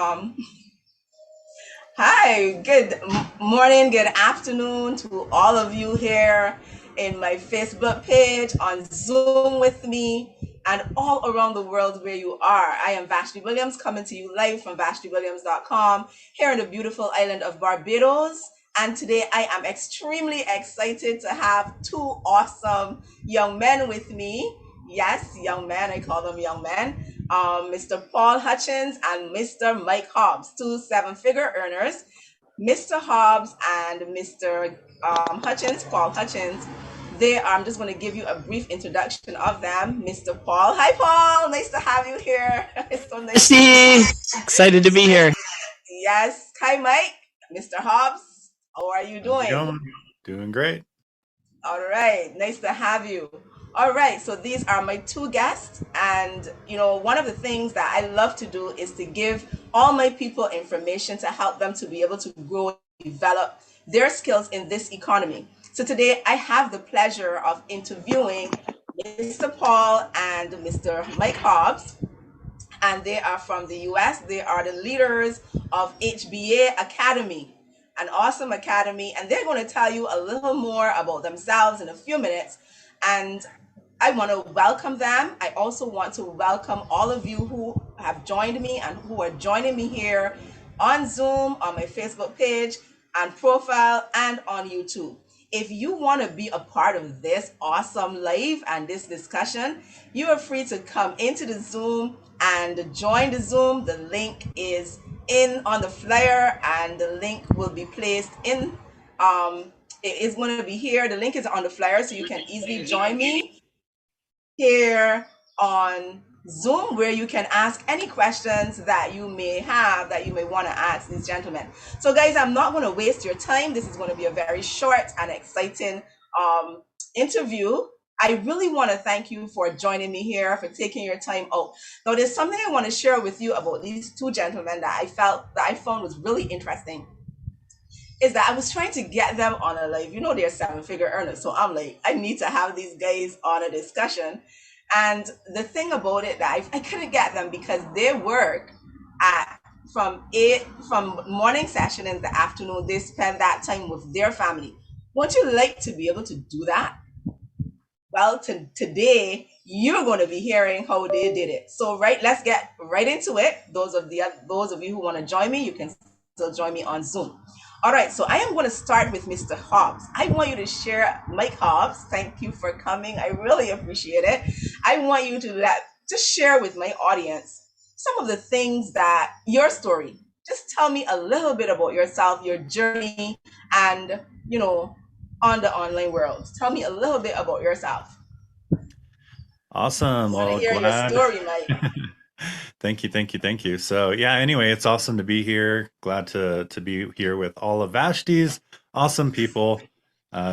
Um, Hi, good morning, good afternoon to all of you here in my Facebook page, on Zoom with me, and all around the world where you are. I am Vashti Williams coming to you live from VashtiWilliams.com here in the beautiful island of Barbados. And today I am extremely excited to have two awesome young men with me. Yes, young men, I call them young men. Mr. Paul Hutchins and Mr. Mike Hobbs, two seven-figure earners. Mr. Hobbs and Mr. Hutchins, Paul Hutchins, I'm just going to give you a brief introduction of them. Mr. Paul. Hi, Paul. Nice to have you here. It's so nice to see Steve, excited to be you. here. Yes. Hi, Mike. Mr. Hobbs. How are you How's it doing? going? Doing great. All right, nice to have you. All right, so these are my two guests, and one of the things that I love to do is to give all my people information to help them to be able to grow, develop their skills in this economy. So today I have the pleasure of interviewing Mr. Paul and Mr. Mike Hobbs, and they are from the US. They are the leaders of HBA Academy, an awesome academy, and they're going to tell you a little more about themselves in a few minutes. And I want to welcome them. I also want to welcome all of you who have joined me and who are joining me here on Zoom, on my Facebook page and profile, and on YouTube. If you want to be a part of this awesome live and this discussion, you are free to come into the Zoom and join the Zoom. The link is in on the flyer, and the link will be placed in. It is going to be here. The link is on the flyer, so you can easily join me here on Zoom, where you can ask any questions that you may have, that you may want to ask these gentlemen. So, guys, I'm not going to waste your time. This is going to be a very short and exciting interview. I really want to thank you for joining me here, for taking your time out. Now, there's something I want to share with you about these two gentlemen that I found was really interesting. Is that I was trying to get them on a live. They're seven-figure earners, so I'm like, I need to have these guys on a discussion. And the thing about it that I couldn't get them because they work at from morning session in the afternoon. They spend that time with their family. Won't you like to be able to do that? Well, today you're going to be hearing how they did it. So, right, let's get right into it. Those of you who want to join me, you can still join me on Zoom. All right, so I am going to start with Mr. Hobbs. I want you to share, Mike Hobbs. Thank you for coming. I really appreciate it. I want you to share with my audience some of the things that your story. Just tell me a little bit about yourself, your journey, and on the online world. Tell me a little bit about yourself. I Awesome. want to Well, hear your glad. story, Mike. Thank you, thank you, thank you. So, yeah, anyway, it's awesome to be here. Glad to be here with all of Vashti's awesome people.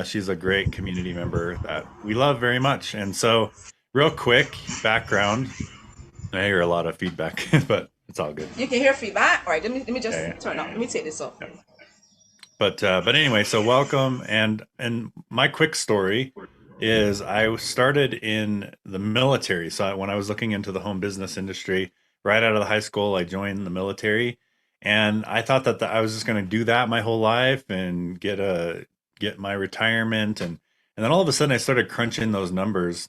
She's a great community member that we love very much. And so, real quick background. I hear a lot of feedback, but it's all good. You can hear feedback. All right, let me just Yeah, turn off. Let me take this off. yeah. But anyway, so welcome. And my quick story is I started in the military. So when I was looking into the home business industry, right out of the high school, I joined the military, and I thought that I was just going to do that my whole life and get my retirement, and then all of a sudden I started crunching those numbers,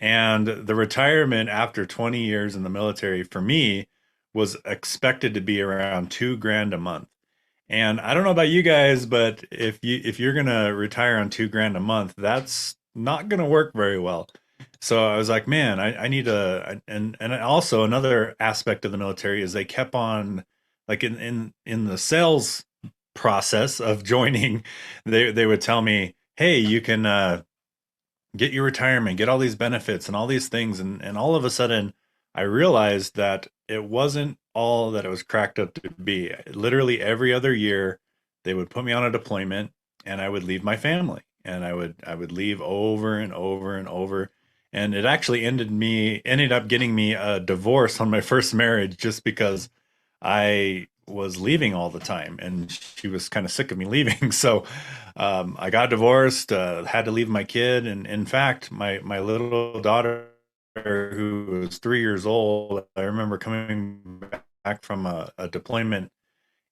and the retirement after 20 years in the military for me was expected to be around 2 grand a month. And I don't know about you guys, but if you're gonna retire on 2 grand a month, that's not gonna work very well. So I was like, man, I need and also another aspect of the military is they kept on like in the sales process of joining, they would tell me, hey, you can get your retirement, get all these benefits and all these things. And all of a sudden, I realized that it wasn't all that it was cracked up to be. Literally every other year, they would put me on a deployment and I would leave my family and I would leave over and over and over. And it actually ended up getting me a divorce on my first marriage just because I was leaving all the time and she was kind of sick of me leaving. So I got divorced, had to leave my kid. And in fact, my little daughter, who was 3 years old, I remember coming from a deployment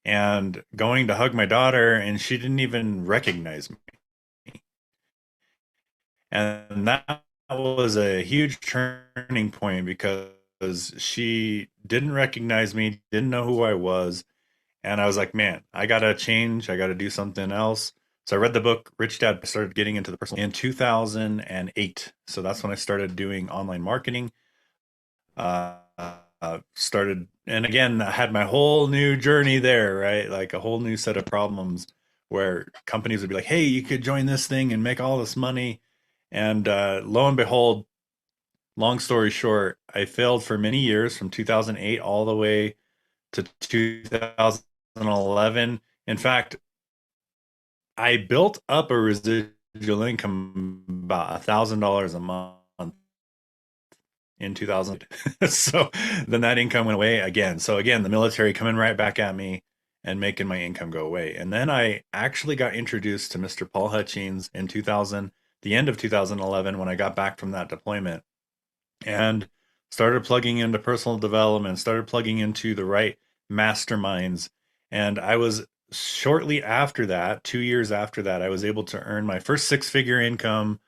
and going to hug my daughter, and she didn't even recognize me. And that was a huge turning point because she didn't recognize me, didn't know who I was. And I was like, man, I got to change. I got to do something else. So I read the book, Rich Dad. I started getting into the personal in 2008. So that's when I started doing online marketing. Started, and again, I had my whole new journey there, right? Like a whole new set of problems where companies would be like, hey, you could join this thing and make all this money. And lo and behold, long story short, I failed for many years from 2008 all the way to 2011. In fact, I built up a residual income about $1,000 a month in 2000. So then that income went away again. So again, the military coming right back at me and making my income go away. And then I actually got introduced to Mr. Paul Hutchings in 2000, the end of 2011, when I got back from that deployment, and started plugging into personal development, started plugging into the right masterminds. And I was shortly after that, 2 years after that, I was able to earn my first six-figure income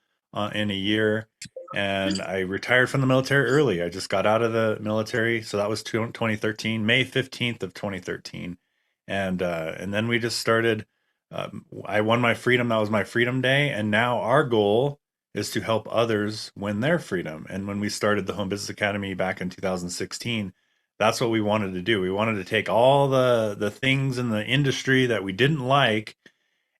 in a year. And I retired from the military early. I just got out of the military. So that was 2013, May 15th of 2013. And then we just started. I won my freedom. That was my freedom day. And now our goal is to help others win their freedom. And when we started the Home Business Academy back in 2016, that's what we wanted to do. We wanted to take all the things in the industry that we didn't like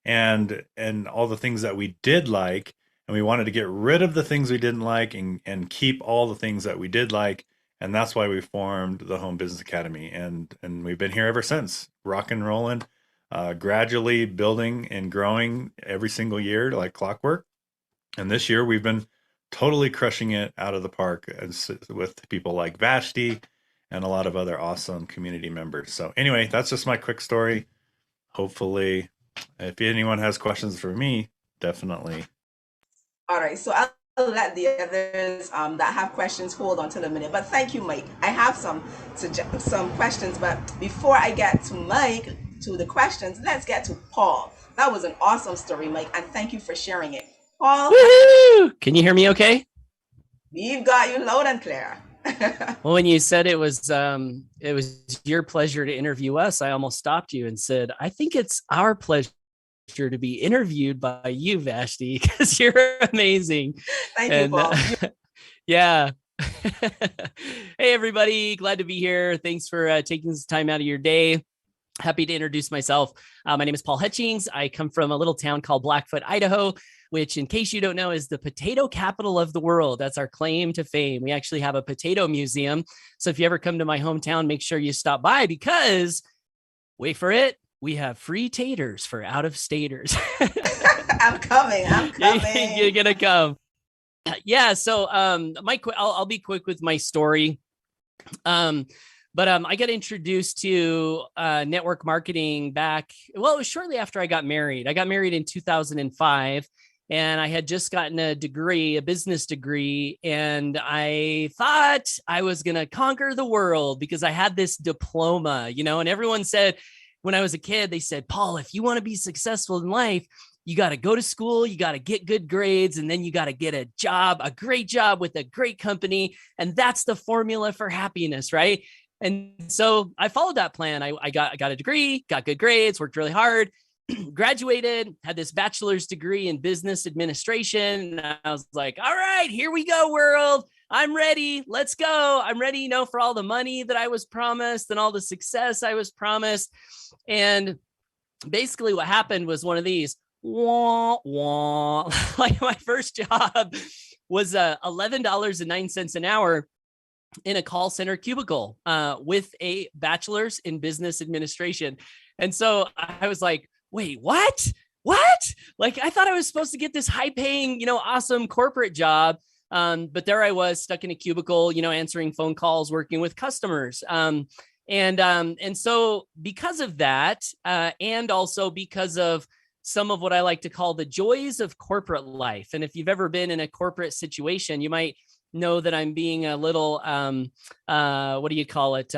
and all the things that we did like, and we wanted to get rid of the things we didn't like and keep all the things that we did like. And that's why we formed the Home Business Academy. And we've been here ever since, rock and rolling, gradually building and growing every single year like clockwork. And this year we've been totally crushing it out of the park with people like Vashti and a lot of other awesome community members. So anyway, that's just my quick story. Hopefully, if anyone has questions for me, definitely. All right, so I'll let the others that have questions hold until a minute. But thank you, Mike. I have some questions, but before I get to Mike to the questions, let's get to Paul. That was an awesome story, Mike, and thank you for sharing it. Paul, woohoo! Can you hear me okay? We've got you loud and clear. Well, when you said it was your pleasure to interview us, I almost stopped you and said, I think it's our pleasure to be interviewed by you, Vashti, because you're amazing. Thank you, Paul. Yeah. Hey, everybody. Glad to be here. Thanks for taking this time out of your day. Happy to introduce myself. My name is Paul Hutchings. I come from a little town called Blackfoot, Idaho, which, in case you don't know, is the potato capital of the world. That's our claim to fame. We actually have a potato museum. So if you ever come to my hometown, make sure you stop by because, wait for it, we have free taters for out-of-staters. I'm coming. You're going to come. Yeah. So I'll be quick with my story. But I got introduced to network marketing back, well, it was shortly after I got married. I got married in 2005, and I had just gotten a degree, a business degree, and I thought I was going to conquer the world because I had this diploma, and everyone said, when I was a kid, they said, Paul, if you want to be successful in life, you got to go to school, you got to get good grades, and then you got to get a job, a great job with a great company. And that's the formula for happiness, right? And so I followed that plan. I got a degree, got good grades, worked really hard, graduated, had this bachelor's degree in business administration. And I was like, all right, here we go, world. I'm ready. Let's go. I'm ready, for all the money that I was promised and all the success I was promised. And basically what happened was one of these, wah, wah. Like my first job was $11.09 an hour in a call center cubicle with a bachelor's in business administration. And so I was like, wait, what? Like, I thought I was supposed to get this high paying, awesome corporate job. But there I was stuck in a cubicle, answering phone calls, working with customers. And so because of that, and also because of some of what I like to call the joys of corporate life. And if you've ever been in a corporate situation, you might know that I'm being a little, what do you call it?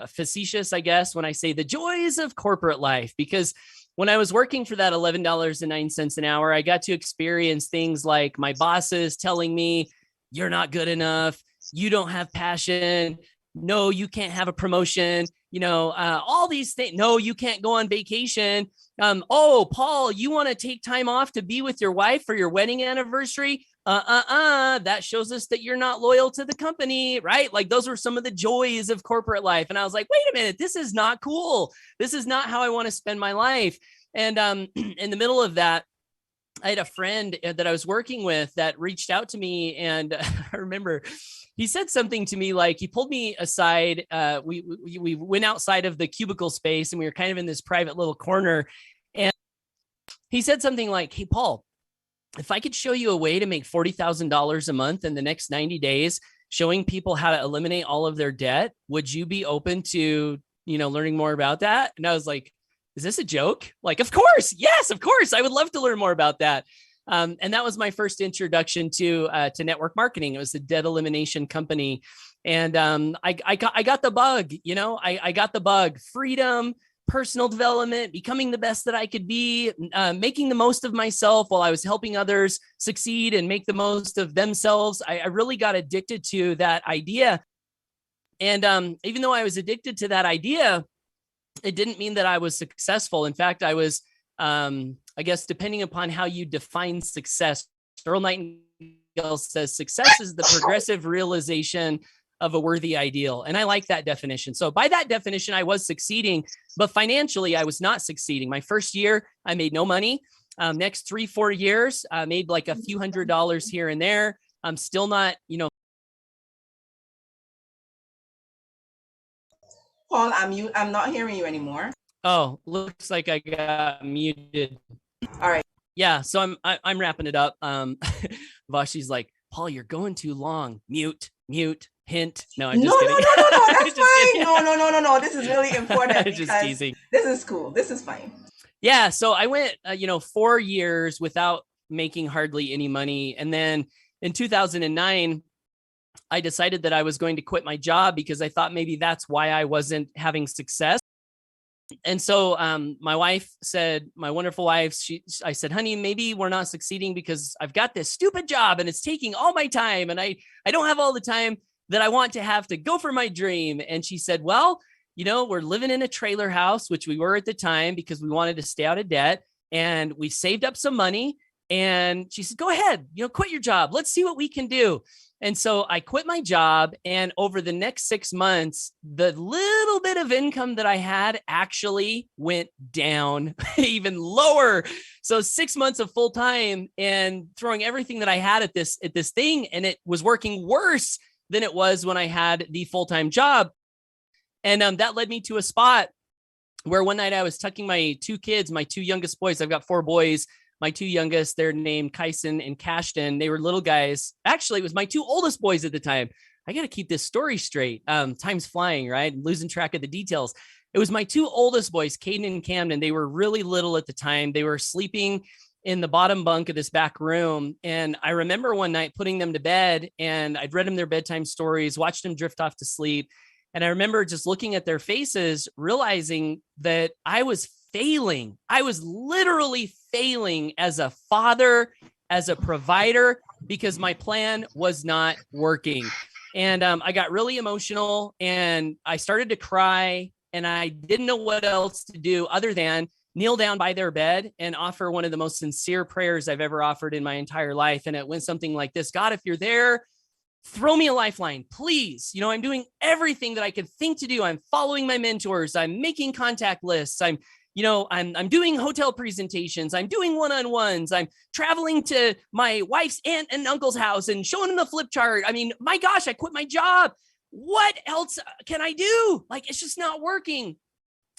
Facetious, I guess, when I say the joys of corporate life, because when I was working for that $11.09 an hour, I got to experience things like my bosses telling me, you're not good enough. You don't have passion. No, you can't have a promotion. All these things. No, you can't go on vacation. Oh, Paul, you want to take time off to be with your wife for your wedding anniversary? That shows us that you're not loyal to the company, right? Like those were some of the joys of corporate life. And I was like, wait a minute, this is not cool. This is not how I want to spend my life. And in the middle of that, I had a friend that I was working with that reached out to me, and I remember he said something to me, like he pulled me aside. We went outside of the cubicle space, and we were kind of in this private little corner. And he said something like, "Hey, Paul, if I could show you a way to make $40,000 a month in the next 90 days, showing people how to eliminate all of their debt, would you be open to, learning more about that?" And I was like, is this a joke? Like, of course. Yes, of course. I would love to learn more about that. And that was my first introduction to network marketing. It was the debt elimination company. And I got the bug, I got the bug. Freedom, personal development, becoming the best that I could be, making the most of myself while I was helping others succeed and make the most of themselves. I really got addicted to that idea. And even though I was addicted to that idea, it didn't mean that I was successful. In fact, I was, I guess, depending upon how you define success, Earl Nightingale says success is the progressive realization of a worthy ideal. And I like that definition. So by that definition, I was succeeding, but financially, I was not succeeding. My first year, I made no money. Next 3-4 years, I made like a few $100s here and there. I'm still not, Paul, I'm not hearing you anymore. Oh, looks like I got muted. All right. Yeah, so I'm wrapping it up. Vashi's like, Paul, you're going too long. Mute, hint. No, I'm just kidding. No, that's fine. No. This is really important. Just teasing. This is cool. This is fine. Yeah, so I went, 4 years without making hardly any money. And then in 2009, I decided that I was going to quit my job because I thought maybe that's why I wasn't having success. And so my wife said, my wonderful wife, I said, honey, maybe we're not succeeding because I've got this stupid job and it's taking all my time. And I don't have all the time that I want to have to go for my dream. And she said, well, we're living in a trailer house, which we were at the time because we wanted to stay out of debt. And we saved up some money. And she said, go ahead, quit your job. Let's see what we can do. And so I quit my job, and over the next 6 months, the little bit of income that I had actually went down even lower. So 6 months of full time and throwing everything that I had at this thing, and it was working worse than it was when I had the full-time job. And that led me to a spot where one night I was tucking my 2 kids, my 2 youngest boys. I've got 4 boys. My 2 youngest, they're named Kyson and Cashton. They were little guys. Actually, it was my 2 oldest boys at the time. I got to keep this story straight. Time's flying, right? I'm losing track of the details. It was my 2 oldest boys, Caden and Camden. They were really little at the time. They were sleeping in the bottom bunk of this back room. And I remember one night putting them to bed, and I'd read them their bedtime stories, watched them drift off to sleep. And I remember just looking at their faces, realizing that I was failing. I was literally failing as a father, as a provider, because my plan was not working. And I got really emotional, and I started to cry, and I didn't know what else to do other than kneel down by their bed and offer one of the most sincere prayers I've ever offered in my entire life. And it went something like this: God, if you're there, throw me a lifeline, please. I'm doing everything that I could think to do. I'm following my mentors. I'm making contact lists. I'm doing hotel presentations. I'm doing one-on-ones. I'm traveling to my wife's aunt and uncle's house and showing them the flip chart. I mean, my gosh, I quit my job. What else can I do? Like, it's just not working.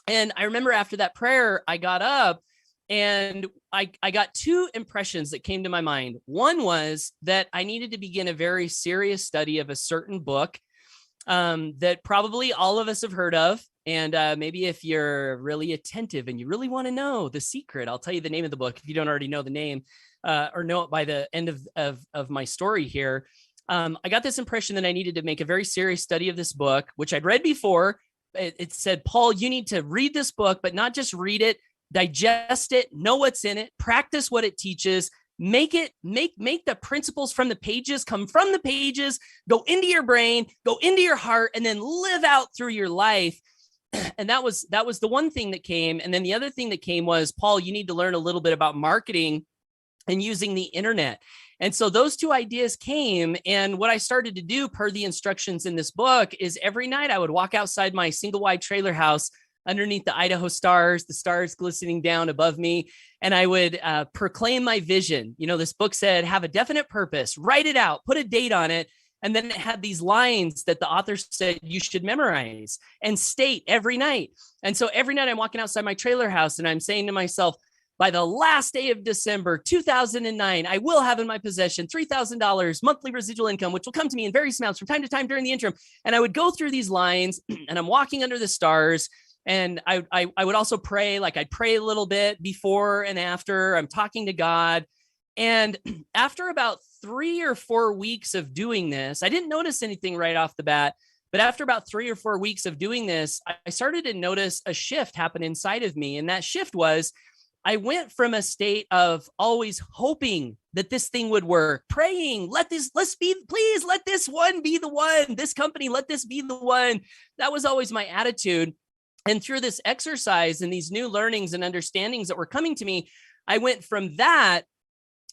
And I remember after that prayer, I got up, and I got 2 impressions that came to my mind. One was that I needed to begin a very serious study of a certain book that probably all of us have heard of. And maybe if you're really attentive and you really want to know the secret, I'll tell you the name of the book if you don't already know the name or know it by the end of my story here. I got this impression that I needed to make a very serious study of this book, which I'd read before. It said, Paul, you need to read this book, but not just read it, digest it, know what's in it, practice what it teaches, make the principles from the pages come from the pages, go into your brain, go into your heart, and then live out through your life. And that was the one thing that came. And then the other thing that came was, Paul, you need to learn a little bit about marketing and using the internet. And so those two ideas came. And what I started to do per the instructions in this book is every night I would walk outside my single wide trailer house underneath the Idaho stars, the stars glistening down above me. And I would proclaim my vision. You know, this book said, have a definite purpose, write it out, put a date on it. And then it had these lines that the author said you should memorize and state every night. And so every night I'm walking outside my trailer house and I'm saying to myself, by the last day of December 2009, I will have in my possession $3,000 monthly residual income, which will come to me in various amounts from time to time during the interim. And I would go through these lines and I'm walking under the stars. And I would also pray, like I'd pray a little bit before and after. I'm talking to God. And after about 3 or 4 weeks of doing this, I didn't notice anything right off the bat. But after about 3 or 4 weeks of doing this, I started to notice a shift happen inside of me. And that shift was, I went from a state of always hoping that this thing would work, praying, please let this one be the one, this company, let this be the one. That was always my attitude. And through this exercise and these new learnings and understandings that were coming to me, I went from that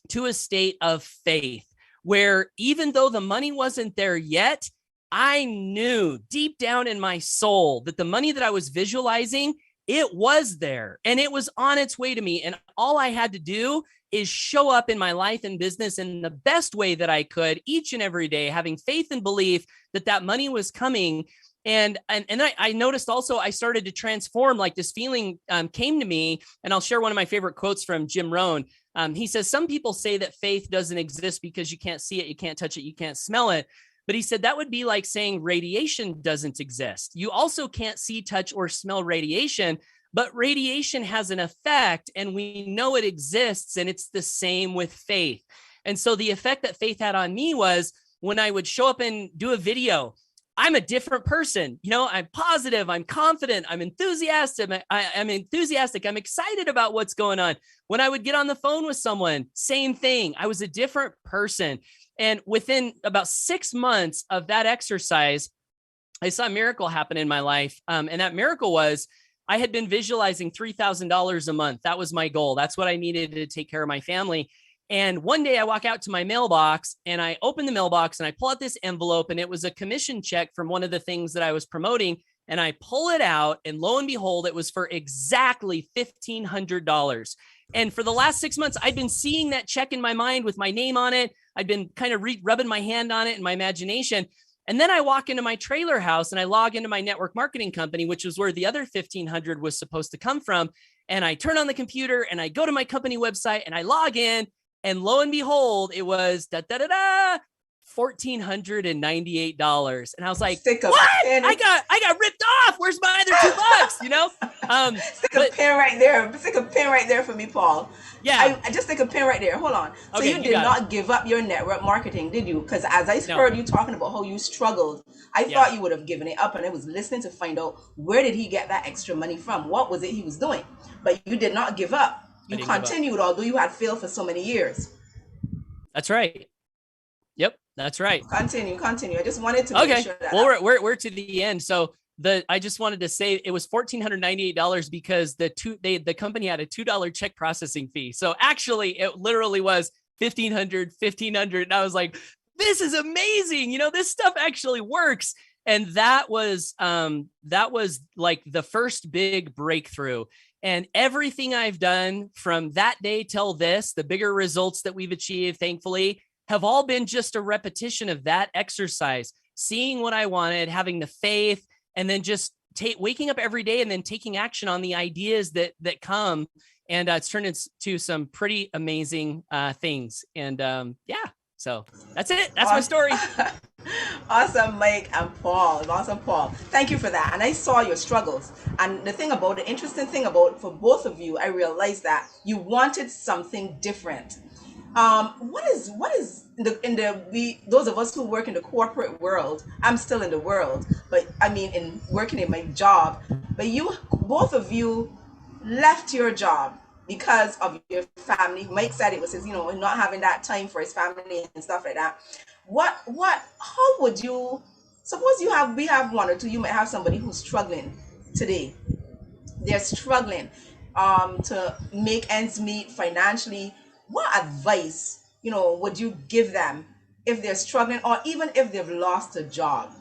to a state of faith, where even though the money wasn't there yet, I knew deep down in my soul that the money that I was visualizing, it was there and it was on its way to me. And all I had to do is show up in my life and business in the best way that I could each and every day, having faith and belief that that money was coming. And I noticed also I started to transform, like this feeling came to me. And I'll share one of my favorite quotes from Jim Rohn. He says, some people say that faith doesn't exist because you can't see it, you can't touch it, you can't smell it. But he said that would be like saying radiation doesn't exist. You also can't see, touch, or smell radiation, but radiation has an effect and we know it exists, and it's the same with faith. And so the effect that faith had on me was when I would show up and do a video, I'm a different person. You know, I'm positive, I'm confident, I'm enthusiastic. I'm enthusiastic. I'm excited about what's going on. When I would get on the phone with someone, same thing. I was a different person. And within about 6 months of that exercise, I saw a miracle happen in my life. And that miracle was I had been visualizing $3,000 a month. That was my goal. That's what I needed to take care of my family. And one day I walk out to my mailbox and I open the mailbox and I pull out this envelope, and it was a commission check from one of the things that I was promoting. And I pull it out, and lo and behold, it was for exactly $1,500. And for the last 6 months, I'd been seeing that check in my mind with my name on it. I'd been kind of rubbing my hand on it in my imagination. And then I walk into my trailer house and I log into my network marketing company, which was where the other 1,500 was supposed to come from. And I turn on the computer and I go to my company website and I log in. And lo and behold, it was $1,498. And I was like, what? I got ripped off. Where's my other $2? You know? Stick a pin right there. Stick a pin right there for me, Paul. Yeah. I just stick a pin right there. Hold on. So okay, you did not give up your network marketing, did you? Because as I heard you talking about how you struggled, I thought you would have given it up, and I was listening to find out where did he get that extra money from? What was it he was doing? But you did not give up. You continued, although you had failed for so many years. That's right. Yep, that's right. Continue. I just wanted to make sure that. Well, we're to the end. So I just wanted to say it was $1,498 because the company had a $2 check processing fee. So actually, it literally was $1,500, and I was like, this is amazing. You know, this stuff actually works. And that was like the first big breakthrough. And everything I've done from that day till this, the bigger results that we've achieved, thankfully, have all been just a repetition of that exercise, seeing what I wanted, having the faith, and then just waking up every day and then taking action on the ideas that come. And it's turned into some pretty amazing things. And so that's it. That's my story. Awesome, Mike and Paul. Awesome, Paul. Thank you for that. And I saw your struggles. And the interesting thing about for both of you, I realized that you wanted something different. What is in the we those of us who work in the corporate world? I'm still in the world, but I mean in working in my job. But you, both of you, left your job because of your family. Mike said it was his, not having that time for his family and stuff like that. How would you? Suppose we have one or two. You might have somebody who's struggling today. They're struggling to make ends meet financially. What advice would you give them if they're struggling, or even if they've lost a job,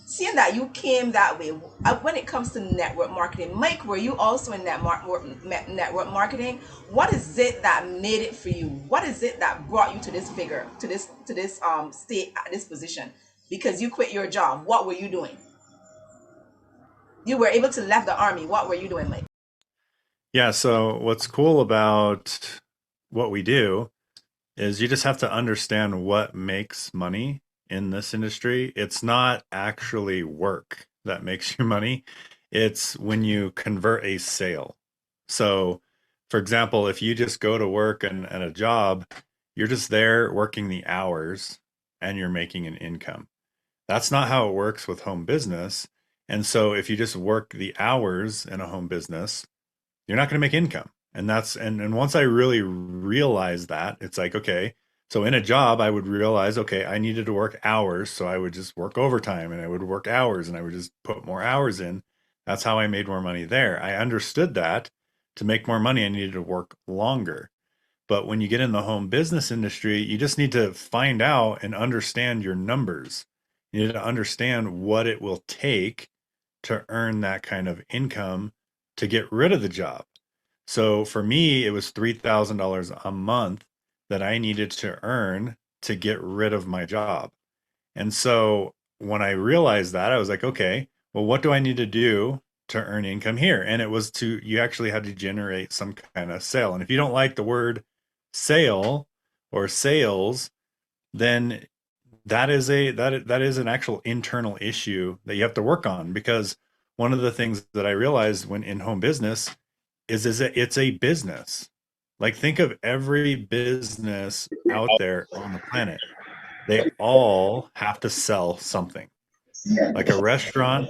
seeing that you came that way? When it comes to network marketing, Mike, were you also in network marketing? What is it that made it for you? What is it that brought you to this figure, to this state, at this position? Because you quit your job, what were you doing? You were able to left the army. What were you doing, Mike? Yeah, so what's cool about what we do is you just have to understand what makes money in this industry. It's not actually work that makes you money. It's when you convert a sale. So, for example, if you just go to work and a job, you're just there working the hours and you're making an income. That's not how it works with home business. And so if you just work the hours in a home business, you're not going to make income. And and once I really realized that, it's like, okay, so in a job, I would realize, okay, I needed to work hours. So I would just work overtime and I would work hours and I would just put more hours in. That's how I made more money there. I understood that to make more money, I needed to work longer. But when you get in the home business industry, you just need to find out and understand your numbers. You need to understand what it will take to earn that kind of income to get rid of the job. So for me, it was $3,000 a month that I needed to earn to get rid of my job. And so when I realized that, I was like, okay, well, what do I need to do to earn income here? And it was you actually had to generate some kind of sale. And if you don't like the word sale or sales, then that is an actual internal issue that you have to work on, because one of the things that I realized when in home business is that it's a business. Like, think of every business out there on the planet. They all have to sell something. Like a restaurant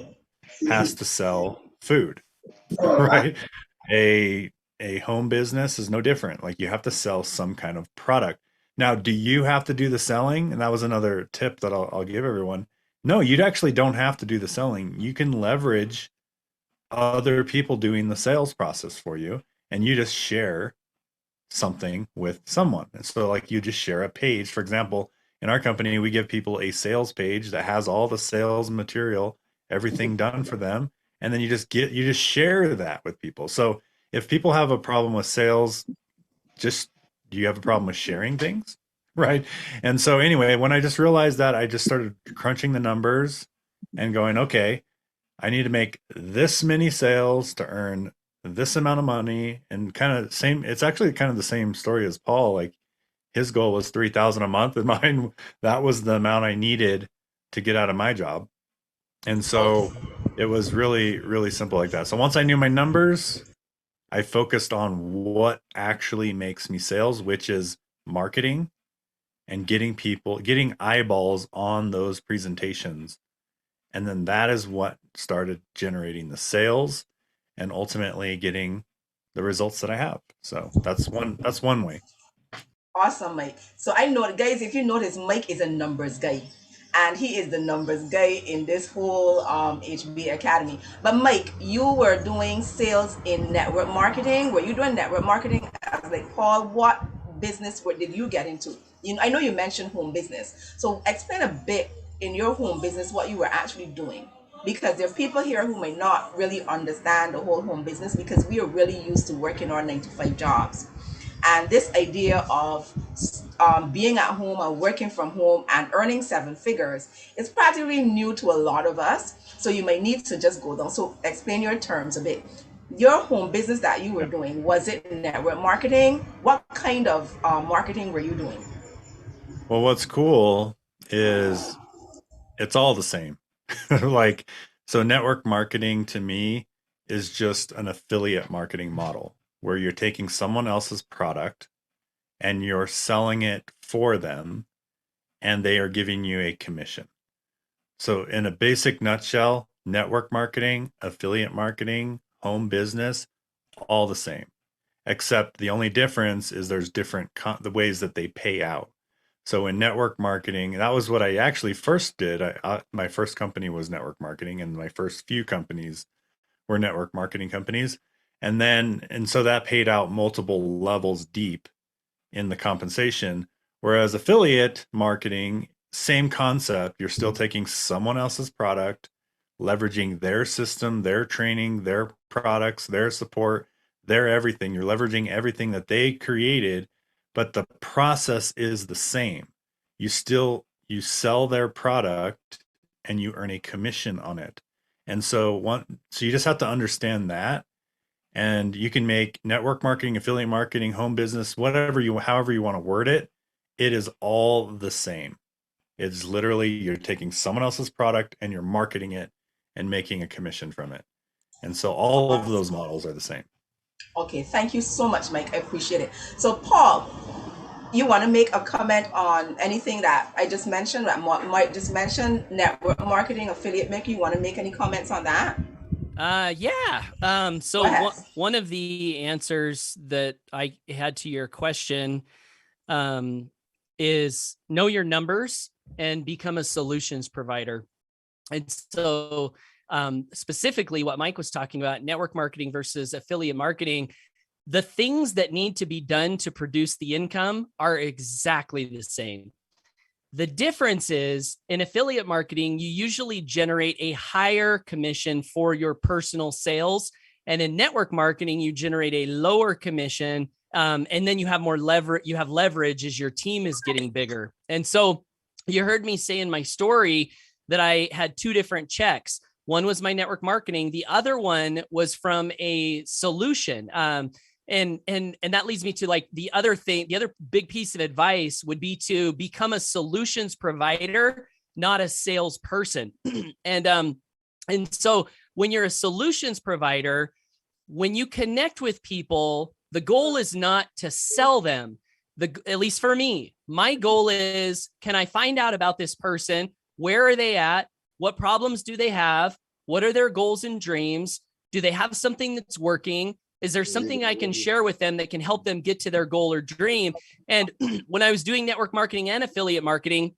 has to sell food, right? A a home business is no different. Like, you have to sell some kind of product. Now, do you have to do the selling? And that was another tip that I'll give everyone. No, you actually don't have to do the selling. You can leverage other people doing the sales process for you, and you just share something with someone. And so, like, you just share a page. For example, in our company, we give people a sales page that has all the sales material, everything done for them, and then you just share that with people. So if people have a problem with sales, just do you have a problem with sharing things? Right. And so anyway, when I just realized that, I just started crunching the numbers and going, okay, I need to make this many sales to earn this amount of money. And kind of same, it's actually kind of the same story as Paul. Like, his goal was 3,000 a month, and mine, that was the amount I needed to get out of my job. And so it was really, really simple like that. So once I knew my numbers, I focused on what actually makes me sales, which is marketing and getting eyeballs on those presentations. And then that is what started generating the sales and ultimately getting the results that I have. So that's one way. Awesome, Mike. So I know, guys, if you notice, Mike is a numbers guy. And he is the numbers guy in this whole HB Academy. But Mike, you were doing sales in network marketing. Were you doing network marketing as like Paul? What business did you get into? I know you mentioned home business. So explain a bit in your home business what you were actually doing. Because there are people here who might not really understand the whole home business, because we are really used to working our 9 to 5 jobs. And this idea of being at home and working from home and earning 7 figures is practically new to a lot of us. So you might need to just go down. So explain your terms a bit. Your home business that you were doing, was it network marketing? What kind of marketing were you doing? Well, what's cool is it's all the same. Like, so network marketing to me is just an affiliate marketing model where you're taking someone else's product and you're selling it for them, and they are giving you a commission. So in a basic nutshell, network marketing, affiliate marketing, home business, all the same, except the only difference is there's different the ways that they pay out. So in network marketing, that was what I actually first did. My first company was network marketing, and my first few companies were network marketing companies. And so that paid out multiple levels deep in the compensation. Whereas affiliate marketing, same concept. You're still taking someone else's product, leveraging their system, their training, their products, their support, their everything. You're leveraging everything that they created, but the process is the same. You sell their product and you earn a commission on it. And so you just have to understand that, and you can make network marketing, affiliate marketing, home business, however you want to word it. It is all the same. It's literally you're taking someone else's product and you're marketing it and making a commission from it. And so all of those models are the same. Okay, thank you so much, Mike. I appreciate it. So, Paul, you want to make a comment on anything that I just mentioned, that Mike just mentioned, network marketing, affiliate making? You want to make any comments on that? Yeah. So Go ahead. one of the answers that I had to your question is know your numbers and become a solutions provider. And so specifically what Mike was talking about, network marketing versus affiliate marketing, the things that need to be done to produce the income are exactly the same. The difference is in affiliate marketing, you usually generate a higher commission for your personal sales. And in network marketing, you generate a lower commission. And then you have more leverage. You have leverage as your team is getting bigger. And so you heard me say in my story that I had two different checks. One was my network marketing. The other one was from a solution. And that leads me to like the other big piece of advice would be to become a solutions provider, not a salesperson. And so when you're a solutions provider, when you connect with people, the goal is not to sell them. At least for me, my goal is, can I find out about this person? Where are they at? What problems do they have? What are their goals and dreams? Do they have something that's working? Is there something I can share with them that can help them get to their goal or dream? And when I was doing network marketing and affiliate marketing,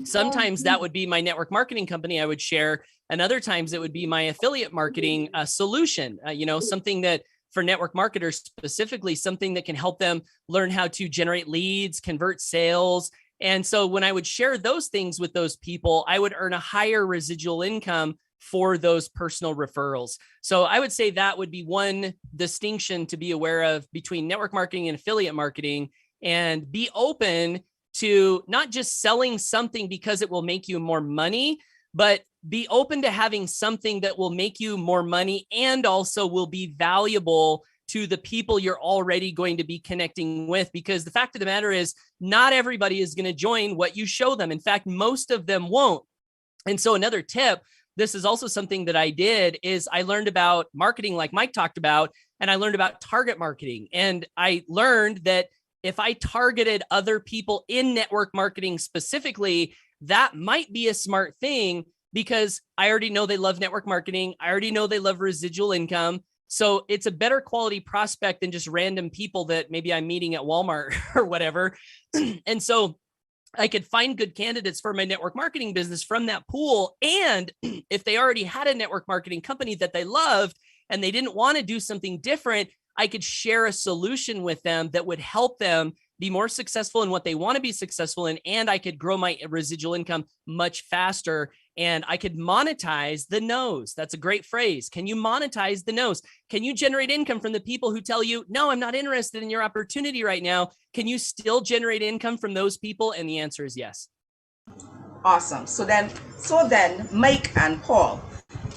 sometimes that would be my network marketing company I would share. And other times it would be my affiliate marketing solution, something that for network marketers specifically, something that can help them learn how to generate leads, convert sales. And so when I would share those things with those people, I would earn a higher residual income for those personal referrals. So I would say that would be one distinction to be aware of between network marketing and affiliate marketing, and be open to not just selling something because it will make you more money, but be open to having something that will make you more money and also will be valuable to the people you're already going to be connecting with. Because the fact of the matter is, not everybody is going to join what you show them. In fact, most of them won't. And so another tip, this is also something that I did, is I learned about marketing like Mike talked about, and I learned about target marketing. And I learned that if I targeted other people in network marketing specifically, that might be a smart thing because I already know they love network marketing. I already know they love residual income. So it's a better quality prospect than just random people that maybe I'm meeting at Walmart or whatever. And so I could find good candidates for my network marketing business from that pool. And if they already had a network marketing company that they loved and they didn't want to do something different, I could share a solution with them that would help them be more successful in what they want to be successful in. And I could grow my residual income much faster. And I could monetize the no's. That's a great phrase. Can you monetize the no's? Can you generate income from the people who tell you, no, I'm not interested in your opportunity right now? Can you still generate income from those people? And the answer is yes. Awesome. So then, Mike and Paul,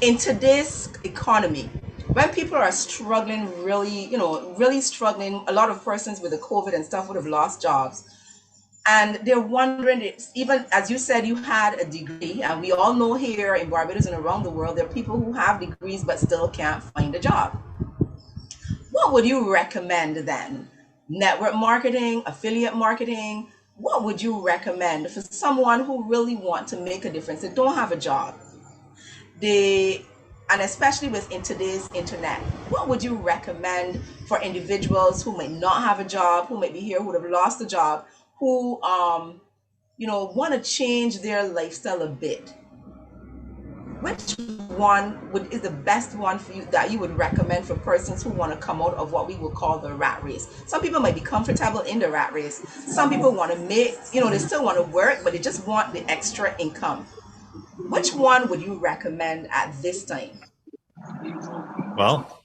in today's economy, when people are struggling, really struggling, a lot of persons with the COVID and stuff would have lost jobs. And they're wondering, even as you said, you had a degree, and we all know here in Barbados and around the world, there are people who have degrees but still can't find a job. What would you recommend then? network marketing, affiliate marketing, what would you recommend for someone who really want to make a difference? They don't have a job. They and especially in today's internet, what would you recommend for individuals who might not have a job, who might be here, who would have lost a job, who want to change their lifestyle a bit? Which one is the best one for you that you would recommend for persons who want to come out of what we would call the rat race? Some people might be comfortable in the rat race. Some people want to they still want to work, but they just want the extra income. Which one would you recommend at this time? Well,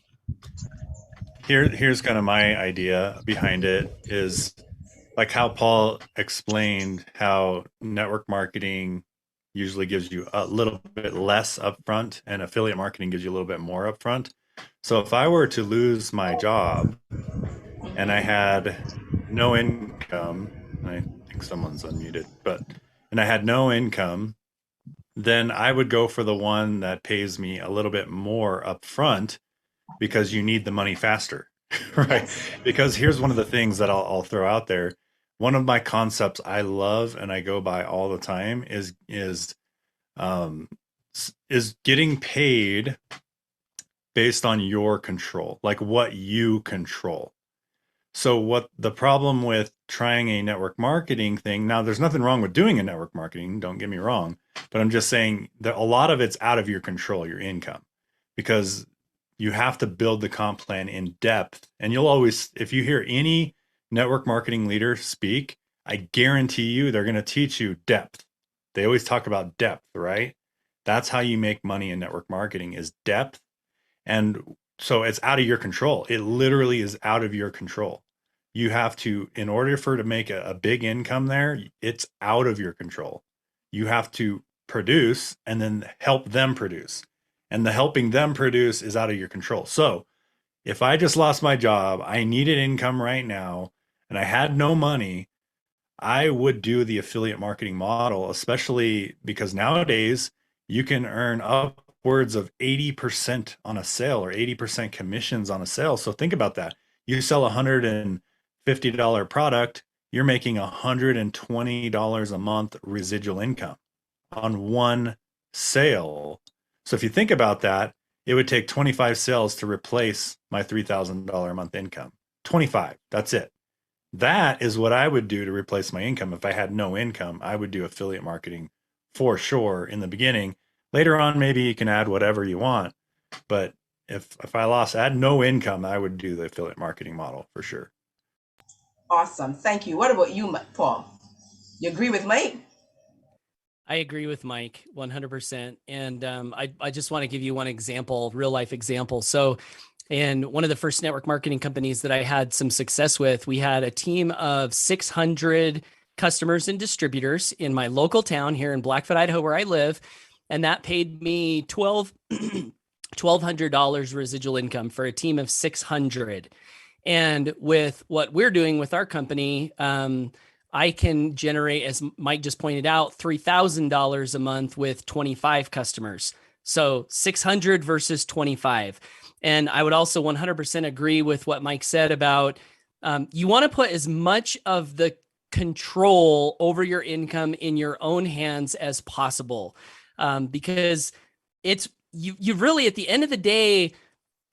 here's kind of my idea behind it is like how Paul explained how network marketing usually gives you a little bit less upfront and affiliate marketing gives you a little bit more upfront. So if I were to lose my job and I had no income, I think someone's unmuted, and I had no income, then I would go for the one that pays me a little bit more upfront because you need the money faster, right? Yes. Because here's one of the things that I'll throw out there. One of my concepts I love and I go by all the time is getting paid based on your control, like what you control. So what the problem with trying a network marketing thing, now there's nothing wrong with doing a network marketing, don't get me wrong, but I'm just saying that a lot of it's out of your control, your income, because you have to build the comp plan in depth. And you'll always, if you hear any network marketing leader speak, I guarantee you they're going to teach you depth. They always talk about depth, right? That's how you make money in network marketing is depth. And so it's out of your control. It literally is out of your control. You have to, in order for to make a big income there, it's out of your control. You have to produce and then help them produce. And the helping them produce is out of your control. So if I just lost my job, I needed income right now, and I had no money, I would do the affiliate marketing model, especially because nowadays you can earn upwards of 80% on a sale or 80% commissions on a sale. So think about that. You sell a $150 product, you're making $120 a month residual income on one sale. So if you think about that, it would take 25 sales to replace my $3,000 a month income. 25, that's it. That is what I would do to replace my income. If I had no income, I would do affiliate marketing for sure in the beginning. Later on, maybe you can add whatever you want. But if I had no income, I would do the affiliate marketing model for sure. Awesome. Thank you. What about you, Paul? You agree with Mike? I agree with Mike 100%. And I just want to give you one example, real life example. So in one of the first network marketing companies that I had some success with, we had a team of 600 customers and distributors in my local town here in Blackfoot, Idaho, where I live. And that paid me $1,200 residual income for a team of 600. And with what we're doing with our company, I can generate, as Mike just pointed out, $3,000 a month with 25 customers. So 600 versus 25. And I would also 100% agree with what Mike said about you want to put as much of the control over your income in your own hands as possible, because it's you really, at the end of the day,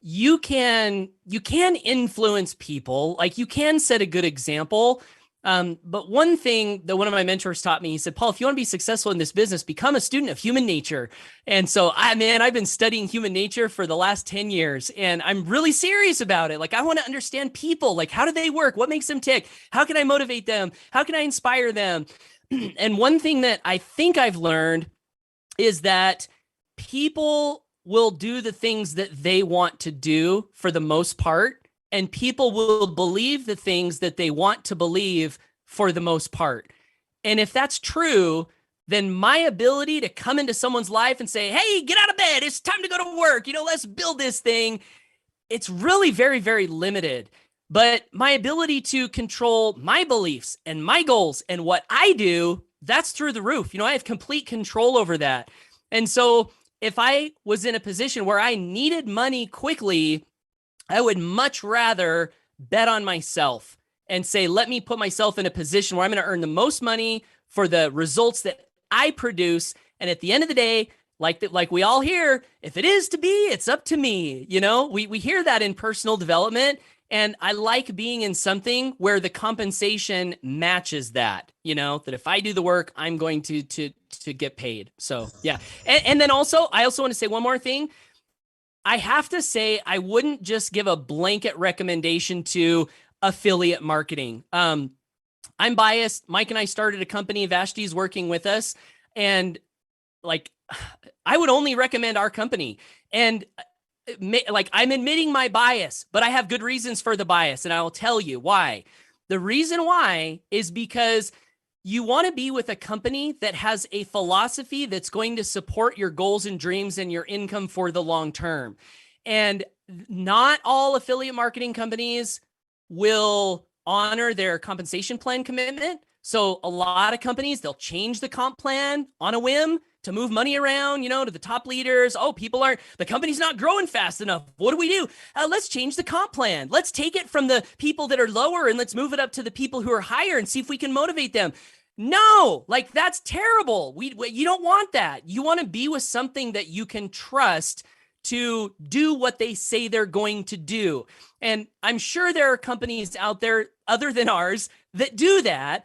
you can influence people. Like, you can set a good example. But one thing that one of my mentors taught me, he said, Paul, if you want to be successful in this business, become a student of human nature. And so I've been studying human nature for the last 10 years, and I'm really serious about it. Like, I want to understand people. Like, how do they work? What makes them tick? How can I motivate them? How can I inspire them? And one thing that I think I've learned is that people will do the things that they want to do for the most part, and people will believe the things that they want to believe for the most part. And if that's true, then my ability to come into someone's life and say, hey, get out of bed, it's time to go to work, let's build this thing, it's really very, very limited. But my ability to control my beliefs and my goals and what I do, that's through the roof. I have complete control over that. And so if I was in a position where I needed money quickly, I would much rather bet on myself and say, let me put myself in a position where I'm going to earn the most money for the results that I produce. And at the end of the day, like we all hear, if it is to be, it's up to me. You know, we hear that in personal development. And I like being in something where the compensation matches that, you know, that if I do the work, I'm going to get paid. So yeah. And then also, I also want to say one more thing. I have to say, I wouldn't just give a blanket recommendation to affiliate marketing. I'm biased. Mike and I started a company. Vashti's working with us. And like, I would only recommend our company. And like, I'm admitting my bias, but I have good reasons for the bias. And I will tell you why. The reason why is because you want to be with a company that has a philosophy that's going to support your goals and dreams and your income for the long term. And not all affiliate marketing companies will honor their compensation plan commitment. So a lot of companies, they'll change the comp plan on a whim to move money around, you know, to the top leaders. Oh, the company's not growing fast enough. What do? Let's change the comp plan. Let's take it from the people that are lower and let's move it up to the people who are higher and see if we can motivate them. No, like that's terrible. You don't want that. You want to be with something that you can trust to do what they say they're going to do. And I'm sure there are companies out there other than ours that do that.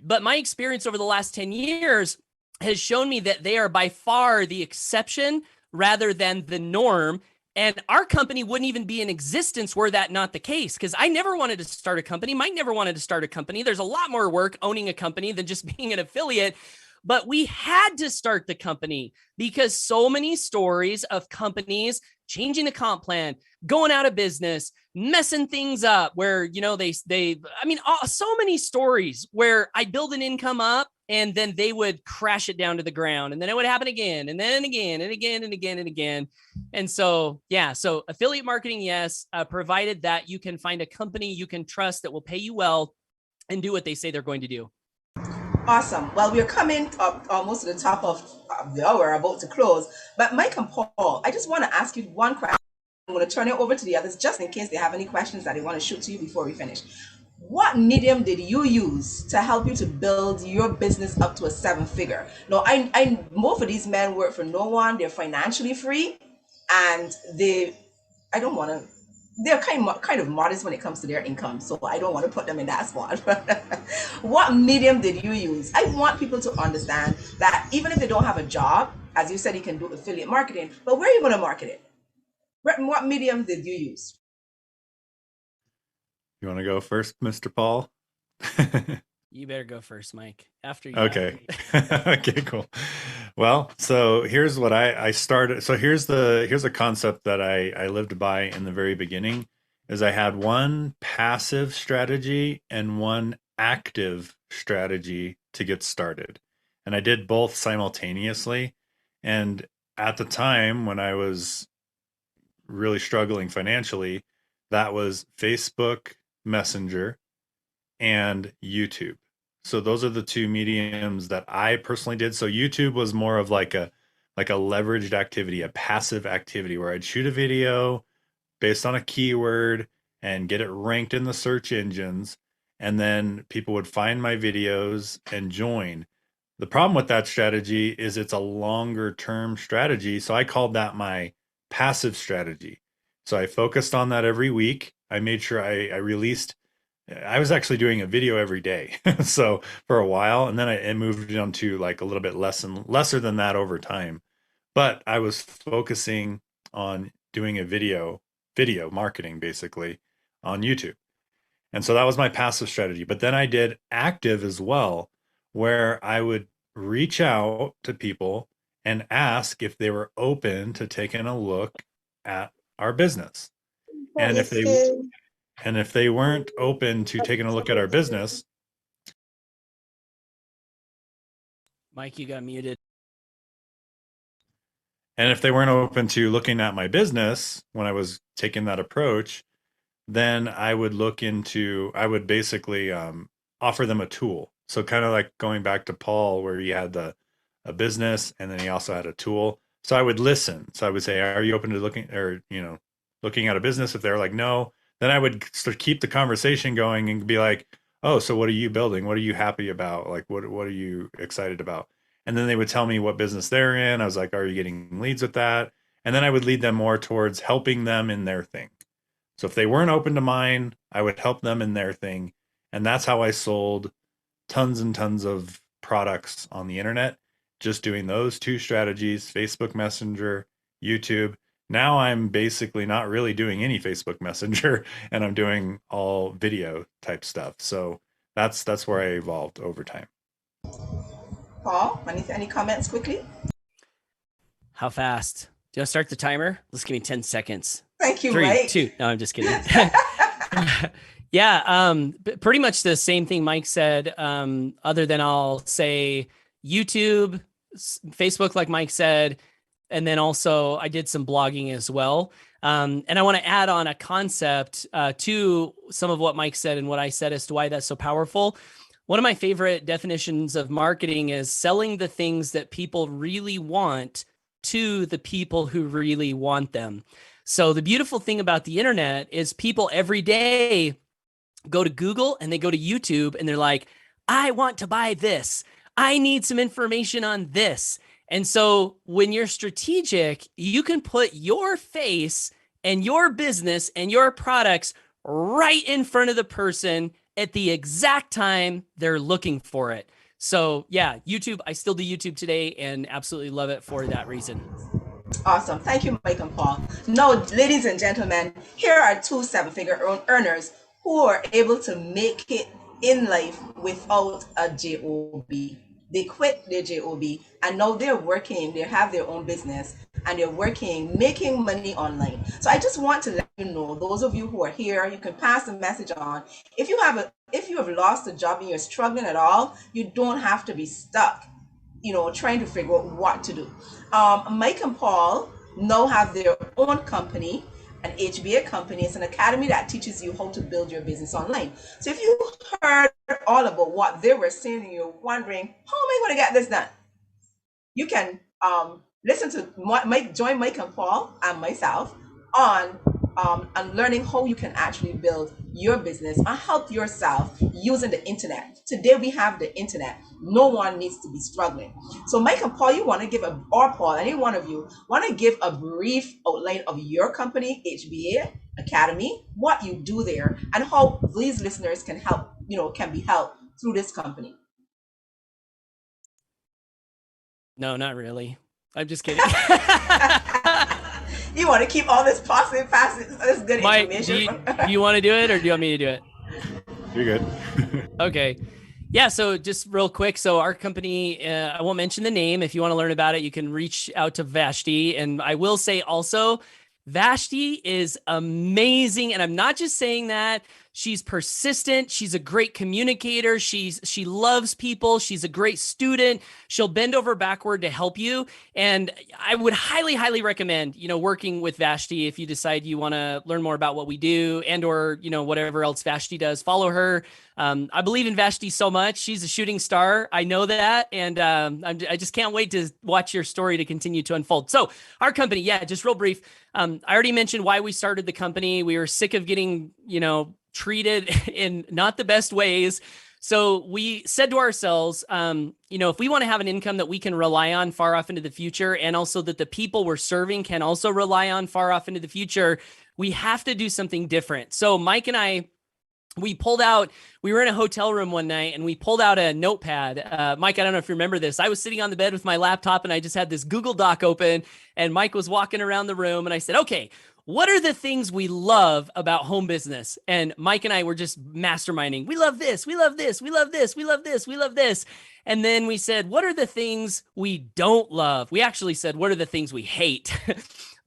But my experience over the last 10 years has shown me that they are by far the exception rather than the norm. And our company wouldn't even be in existence were that not the case, because I never wanted to start a company. Mike never wanted to start a company. There's a lot more work owning a company than just being an affiliate. But we had to start the company because so many stories of companies changing the comp plan, going out of business, messing things up where, you know, so many stories where I build an income up and then they would crash it down to the ground and then it would happen again and then again and again and again and again. And so, yeah, so affiliate marketing, yes, provided that you can find a company you can trust that will pay you well and do what they say they're going to do. Awesome. Well, we're coming up almost to the top of the hour, about to close. But Mike and Paul, I just want to ask you one question. I'm going to turn it over to the others just in case they have any questions that they want to shoot to you before we finish. What medium did you use to help you to build your business up to a 7-figure? No, I most of these men work for no one. They're financially free, and I don't want to. They're kind of modest when it comes to their income, so I don't want to put them in that spot. What medium did you use? I want people to understand that even if they don't have a job, as you said, you can do affiliate marketing, but where are you going to market it? What medium did you use? You want to go first, Mr. Paul? You better go first, Mike. After you. Okay. Okay, cool. Well, so here's what I started. So here's a concept that I lived by in the very beginning is I had one passive strategy and one active strategy to get started. And I did both simultaneously. And at the time when I was really struggling financially, that was Facebook Messenger and YouTube. So those are the two mediums that I personally did. So YouTube was more of like a leveraged activity, a passive activity where I'd shoot a video based on a keyword and get it ranked in the search engines. And then people would find my videos and join. The problem with that strategy is it's a longer term strategy. So I called that my passive strategy. So I focused on that every week. I made sure I released. I was actually doing a video every day. So for a while, and then I moved on to like a little bit lesser than that over time. But I was focusing on doing a video marketing basically on YouTube. And so that was my passive strategy. But then I did active as well, where I would reach out to people and ask if they were open to taking a look at our business. And if they weren't open to taking a look at our business, Mike, you got muted. And if they weren't open to looking at my business when I was taking that approach, then I would basically offer them a tool. So kind of like going back to Paul, where he had a business and then he also had a tool. So I would listen. So I would say, are you open to looking at a business? If they're like, no, then I would sort of keep the conversation going and be like, oh, so what are you building? What are you happy about? Like, what are you excited about? And then they would tell me what business they're in. I was like, are you getting leads with that? And then I would lead them more towards helping them in their thing. So if they weren't open to mine, I would help them in their thing. And that's how I sold tons and tons of products on the internet, just doing those two strategies, Facebook Messenger, YouTube. Now I'm basically not really doing any Facebook Messenger, and I'm doing all video type stuff. So that's where I evolved over time. Paul, any comments quickly? How fast? Do I start the timer? Let's give me 10 seconds. Thank you, 3, Mike. 2. No, I'm just kidding. Yeah, pretty much the same thing Mike said, other than I'll say YouTube, Facebook, like Mike said, and then also I did some blogging as well. And I want to add on a concept to some of what Mike said and what I said as to why that's so powerful. One of my favorite definitions of marketing is selling the things that people really want to the people who really want them. So the beautiful thing about the internet is people every day go to Google and they go to YouTube and they're like, I want to buy this. I need some information on this. And so when you're strategic, you can put your face and your business and your products right in front of the person at the exact time they're looking for it. So yeah, YouTube, I still do YouTube today and absolutely love it for that reason. Awesome. Thank you, Mike and Paul. Now, ladies and gentlemen, here are two seven-figure earners who are able to make it in life without a job. They quit their job and now they're working, they have their own business and they're working, making money online. So I just want to let you know, those of you who are here, you can pass the message on. If you have lost a job and you're struggling at all, you don't have to be stuck, trying to figure out what to do. Mike and Paul now have their own company, an HBA company. It's an academy that teaches you how to build your business online. So if you heard all about what they were saying and you're wondering, how am I going to get this done? You can listen to join Mike and Paul and myself on learning how you can actually build your business and help yourself using the internet. Today we have the internet. No one needs to be struggling. So Mike and Paul, you want to give or Paul, any one of you want to give a brief outline of your company, HBA Academy, what you do there, and how these listeners can help, can be helped through this company. No, not really. I'm just kidding. You want to keep all this positive, this good Mike, information. Do you want to do it or do you want me to do it? You're good. Okay. Yeah. So just real quick. So our company, I won't mention the name. If you want to learn about it, you can reach out to Vashti. And I will say also, Vashti is amazing. And I'm not just saying that. She's persistent. She's a great communicator. She loves people. She's a great student. She'll bend over backward to help you. And I would highly, highly recommend, working with Vashti if you decide you want to learn more about what we do and or, whatever else Vashti does. Follow her. I believe in Vashti so much. She's a shooting star. I know that. And I just can't wait to watch your story to continue to unfold. So our company, just real brief. I already mentioned why we started the company. We were sick of getting, treated in not the best ways. So we said to ourselves, if we want to have an income that we can rely on far off into the future, and also that the people we're serving can also rely on far off into the future, we have to do something different. So Mike and I, we were in a hotel room one night and we pulled out a notepad. Mike, I don't know if you remember this. I was sitting on the bed with my laptop and I just had this Google Doc open and Mike was walking around the room and I said, okay, what are the things we love about home business? And Mike and I were just masterminding. We love this. We love this. We love this. We love this. We love this. And then we said, what are the things we don't love? We actually said, what are the things we hate?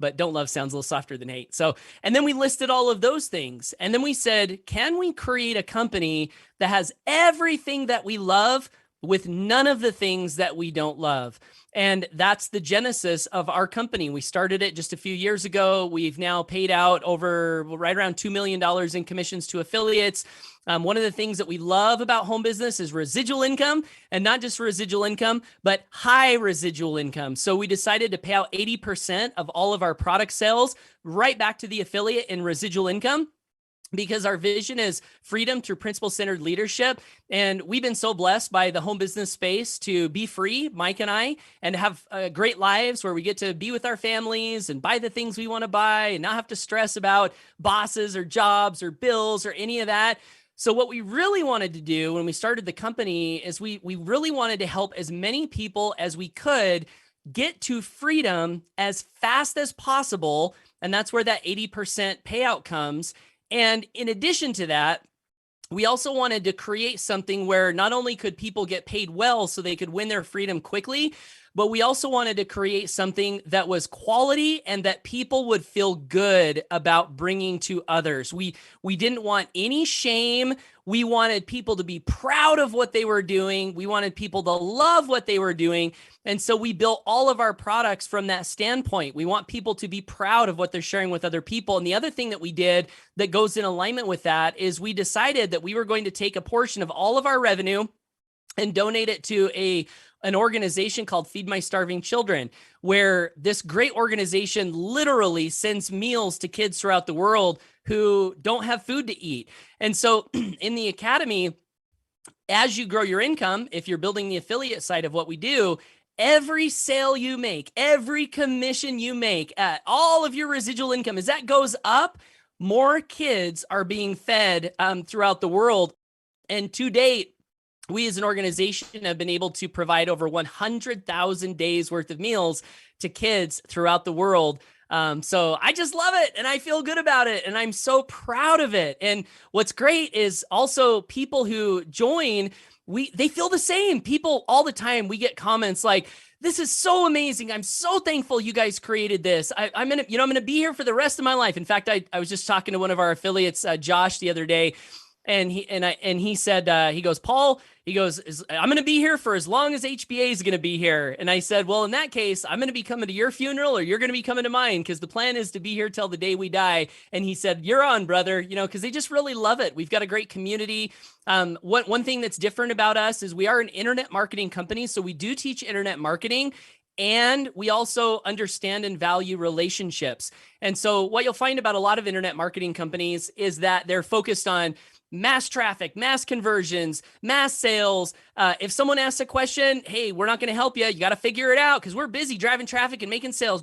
But don't love sounds a little softer than hate. So, and then we listed all of those things. And then we said, can we create a company that has everything that we love with none of the things that we don't love? And that's the genesis of our company. We started it just a few years ago. We've now paid out over right around $2 million in commissions to affiliates. One of the things that we love about home business is residual income, and not just residual income, but high residual income. So we decided to pay out 80% of all of our product sales right back to the affiliate in residual income. because our vision is freedom through principle-centered leadership. And we've been so blessed by the home business space to be free, Mike and I, and have great lives where we get to be with our families and buy the things we want to buy and not have to stress about bosses or jobs or bills or any of that. So what we really wanted to do when we started the company is we really wanted to help as many people as we could get to freedom as fast as possible. And that's where that 80% payout comes. And in addition to that, we also wanted to create something where not only could people get paid well so they could win their freedom quickly, but we also wanted to create something that was quality and that people would feel good about bringing to others. We didn't want any shame. We wanted people to be proud of what they were doing. We wanted people to love what they were doing. And so we built all of our products from that standpoint. We want people to be proud of what they're sharing with other people. And the other thing that we did that goes in alignment with that is we decided that we were going to take a portion of all of our revenue and donate it to an organization called Feed My Starving Children, where this great organization literally sends meals to kids throughout the world who don't have food to eat. And so in the academy, as you grow your income, if you're building the affiliate side of what we do, every sale you make, every commission you make, all of your residual income, as that goes up, more kids are being fed throughout the world. And to date, we as an organization have been able to provide over 100,000 days worth of meals to kids throughout the world. So I just love it and I feel good about it and I'm so proud of it. And what's great is also people who join, they feel the same. People all the time, we get comments like, this is so amazing. I'm so thankful you guys created this. I'm going to be here for the rest of my life. In fact, I was just talking to one of our affiliates, Josh, the other day, and he said, he goes, Paul, he goes, I'm going to be here for as long as HBA is going to be here. And I said, well, in that case, I'm going to be coming to your funeral or you're going to be coming to mine because the plan is to be here till the day we die. And he said, you're on, brother, because they just really love it. We've got a great community. One thing that's different about us is we are an internet marketing company. So we do teach internet marketing. And we also understand and value relationships. And so what you'll find about a lot of internet marketing companies is that they're focused on mass traffic, mass conversions, mass sales. If someone asks a question, hey, we're not going to help you. You got to figure it out because we're busy driving traffic and making sales.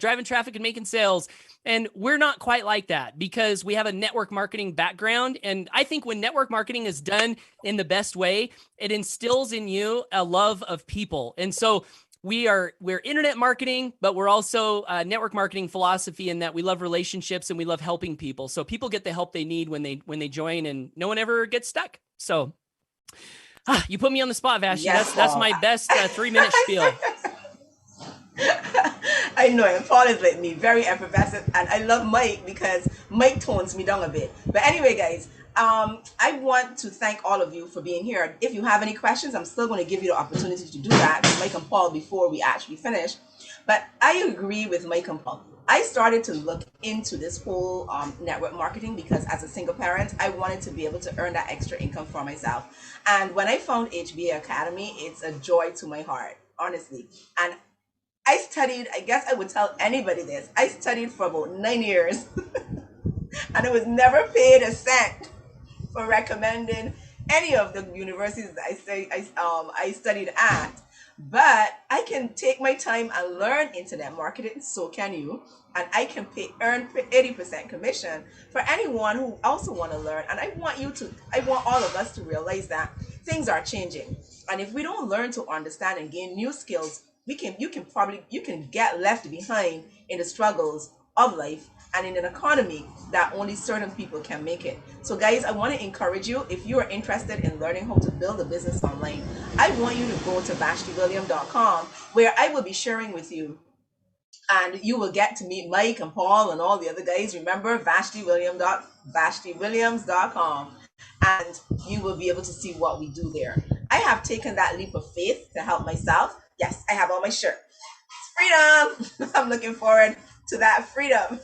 And we're not quite like that because we have a network marketing background. And I think when network marketing is done in the best way, it instills in you a love of people. And so we're internet marketing, but we're also network marketing philosophy in that we love relationships and we love helping people. So people get the help they need when they join, and no one ever gets stuck. So you put me on the spot, Vashti. Yes, that's my best 3-minute spiel. I know, and Paul is like me, very effervescent, and I love Mike because Mike tones me down a bit. But anyway, guys, I want to thank all of you for being here. If you have any questions, I'm still going to give you the opportunity to do that with Mike and Paul before we actually finish. But I agree with Mike and Paul. I started to look into this whole network marketing because as a single parent, I wanted to be able to earn that extra income for myself. And when I found HBA Academy, it's a joy to my heart, honestly. And I studied, I guess I would tell anybody this, I studied for about 9 years and I was never paid a cent for recommending any of the universities that I studied at. But I can take my time and learn internet marketing, so can you. And I can earn 80% commission for anyone who also want to learn. And I want all of us to realize that things are changing. And if we don't learn to understand and gain new skills, you can get left behind in the struggles of life and in an economy that only certain people can make it. So guys, I want to encourage you, if you are interested in learning how to build a business online, I want you to go to vashtiwilliam.com, where I will be sharing with you, and you will get to meet Mike and Paul and all the other guys. Remember, vashtiwilliams.com, and you will be able to see what we do there. I have taken that leap of faith to help myself. Yes, I have on my shirt. Freedom! I'm looking forward to that freedom.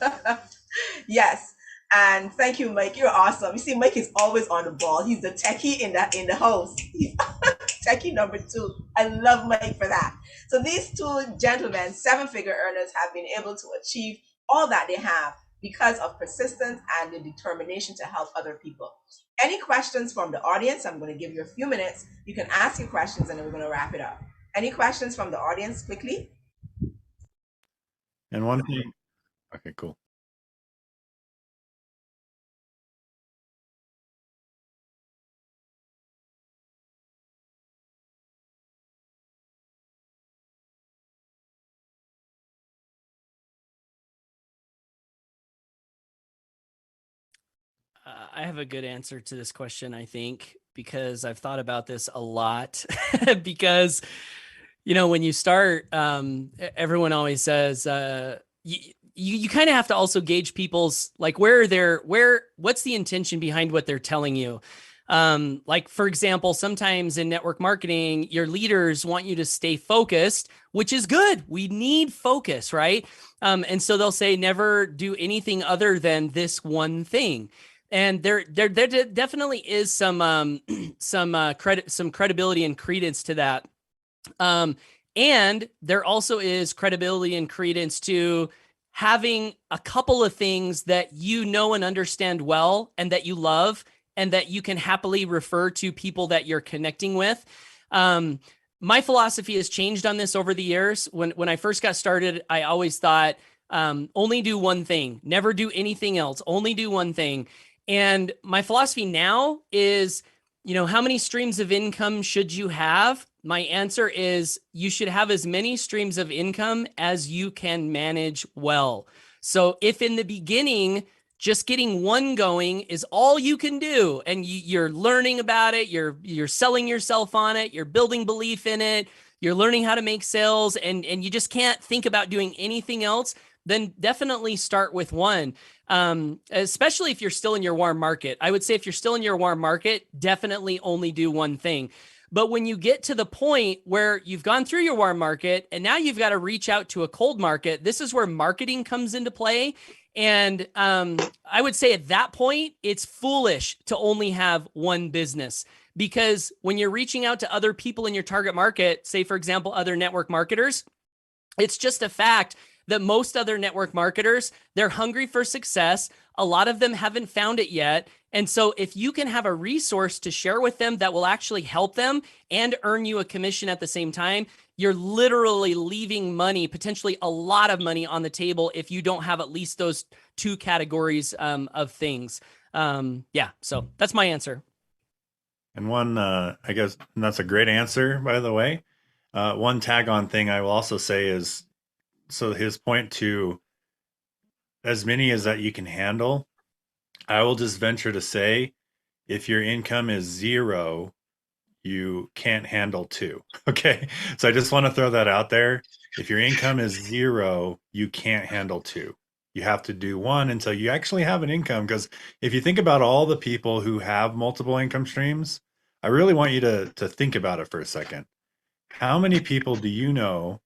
Yes. And thank you, Mike. You're awesome. You see, Mike is always on the ball. He's the techie in the house. He's techie number 2. I love Mike for that. So these two gentlemen, 7-figure earners, have been able to achieve all that they have because of persistence and the determination to help other people. Any questions from the audience? I'm going to give you a few minutes. You can ask your questions and then we're going to wrap it up. Any questions from the audience quickly? And one thing, okay, cool. I have a good answer to this question, I think, because I've thought about this a lot. Because, when you start, everyone always says, you kind of have to also gauge people's like what's the intention behind what they're telling you. Like, for example, sometimes in network marketing, your leaders want you to stay focused, which is good. We need focus, right? And so they'll say, never do anything other than this one thing. And there definitely is some credibility and credence to that. And there also is credibility and credence to having a couple of things that you know and understand well and that you love and that you can happily refer to people that you're connecting with. My philosophy has changed on this over the years. When I first got started, I always thought, only do one thing, never do anything else, only do one thing. And my philosophy now is, how many streams of income should you have? My answer is you should have as many streams of income as you can manage well. So if in the beginning, just getting one going is all you can do, and you're learning about it, you're selling yourself on it, you're building belief in it, you're learning how to make sales, and you just can't think about doing anything else, then definitely start with one. Especially if you're still in your warm market. I would say if you're still in your warm market, definitely only do one thing. But when you get to the point where you've gone through your warm market and now you've got to reach out to a cold market, this is where marketing comes into play. And I would say at that point, it's foolish to only have one business, because when you're reaching out to other people in your target market, say, for example, other network marketers, it's just a fact that most other network marketers, they're hungry for success. A lot of them haven't found it yet. And so if you can have a resource to share with them that will actually help them and earn you a commission at the same time, you're literally leaving money, potentially a lot of money on the table if you don't have at least those two categories of things. So that's my answer. And one, I guess, and that's a great answer, by the way. One tag on thing I will also say is, so his point to as many as that you can handle, I will just venture to say, if your income is 0, you can't handle 2. Okay. So I just want to throw that out there. If your income is 0, you can't handle 2. You have to do 1 until you actually have an income. Because if you think about all the people who have multiple income streams, I really want you to think about it for a second. How many people do you know